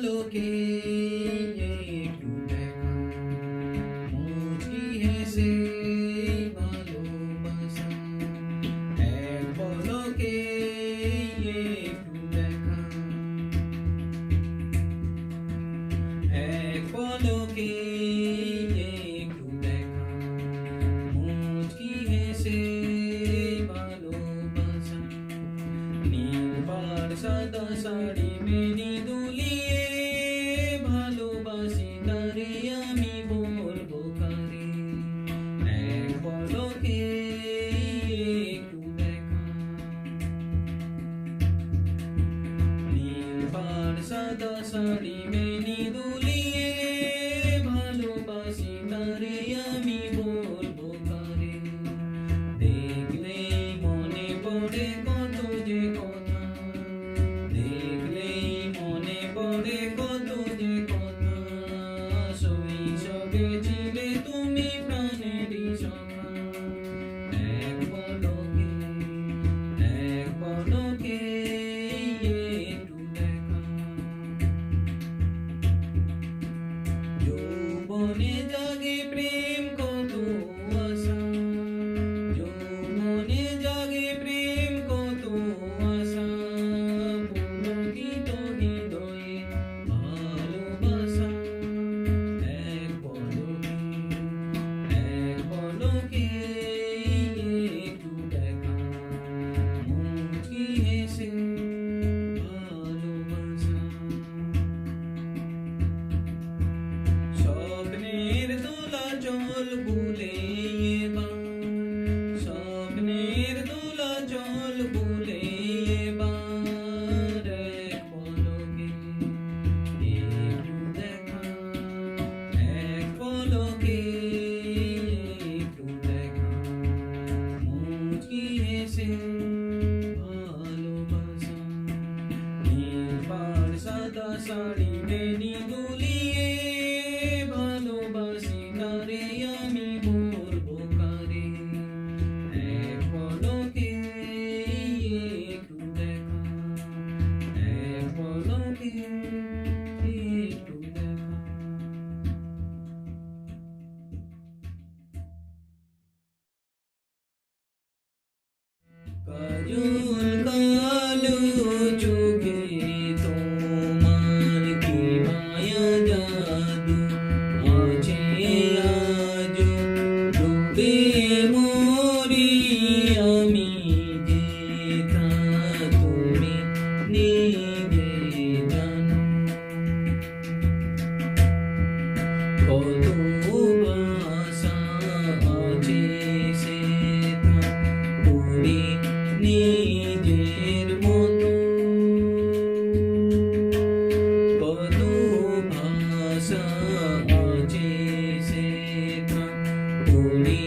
পলকে একটু দেখা মুচকি হেসে ভালোবাসা এক পলকে একটু দেখা এক পলকে একটু দেখা মুচকি হেসে ভালোবাসা নীল পাড় সাদা শাড়ি মেনি দুলিয়ে ভালোবাসি তারে আমি বলবো কারে এক পলকে একটু দেখা নীল পাড় সাদা শাড়ি মেনি দুলিয়ে ভালোবাসি তারে আমি বলবো কারে দেখলেই মনে পড়ে কত যে কথা দেখলেই মনে পড়ে কত যে কথা শৈশবে ছিলে তুমি প্রাণেরই সখা এক পলকে একটু দেখা যৌবনে জাগে প্রেম কত আশা যৌবনে জাগে প্রেম কত আশা পুলকিত হৃদয়ে ভালোবাসা এক পলকে একটু দেখা মুচকি হেসে ভালোবাসা স্বপ্নের দোলাচল ভুলে এবার স্বপ্নের দোলাচল ভুলে এবার এক পলকে একটু দেখা এক পলকে একটু দেখা মুচকি হেসে ভালোবাসা নীল পাড় সাদা শাড়ি মেনি দুলিয়ে ভালোবাসি তারে আমি বলবো কারে এক পলকে একটু দেখা এক পলকে একটু দেখা কাজল কালো চোখে তোমার কি মায়া জাদু আছে আজ ডুবে মরি আমি যেথা তুমি নিজে জানো কত ভাষা আছে সেথা পড়ি নিজের মতো কত ভাষা আছে সেথা পড়ি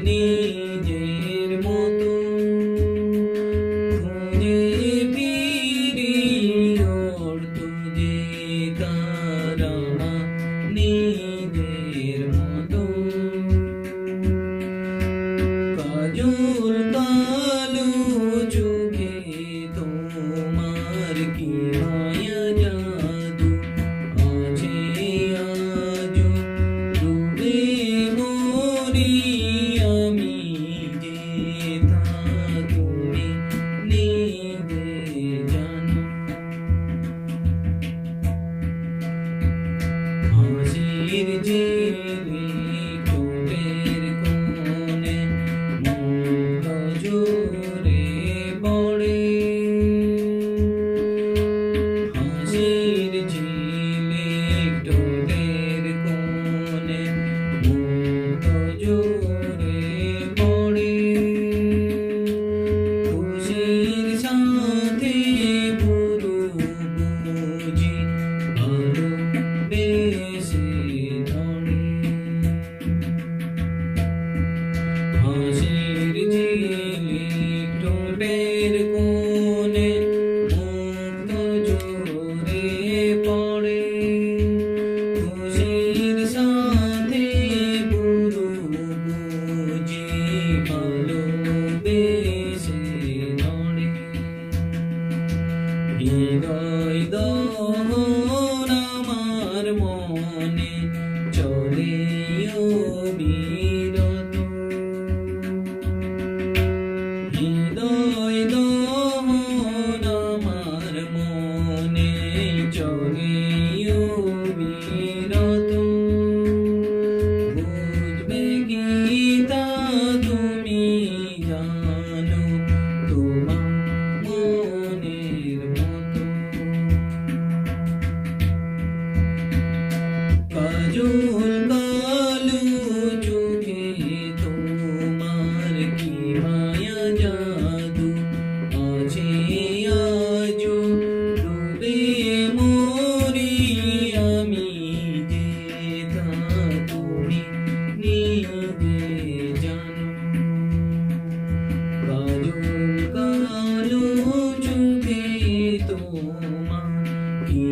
নিজের মতো খুঁজে ফিরি অর্থ যে তারা নিজের মতো কাজল কালো চোখে তোমার কি মায়া জাদু আছে আজ ডুবে মরি আমি যেথা তুমি নিজে জানো হাসির ঝিলি ঠোঁটের কোণে মুগ্ধ জোরে পড়ে হাসির ঝিলি ঠোঁটের কোণে মুগ্ধ জোরে পড়ে খুশির সাথে পুরো বুঝি ভালোবেসে ধরে হাসির ঝিলি ঠোঁটের কোণে মুগ্ধ জোরে পড়ে খুশির সাথে পুরো বুঝি ভালোবেসে ধরে হৃদয় দহনা মনে চলে অবিরত। হৃদয় দহন আমার মনে চলে অবিরত। বুঝবে গীতা তুমি জানো তোমার মনের মতো। কাজল কালো চোখে তোমার কি মায়া জাদু আছে আজো ডুবে মরি আমি যে তা তুমি নিজে জানো। কাজল কালো চোখে তোমার কি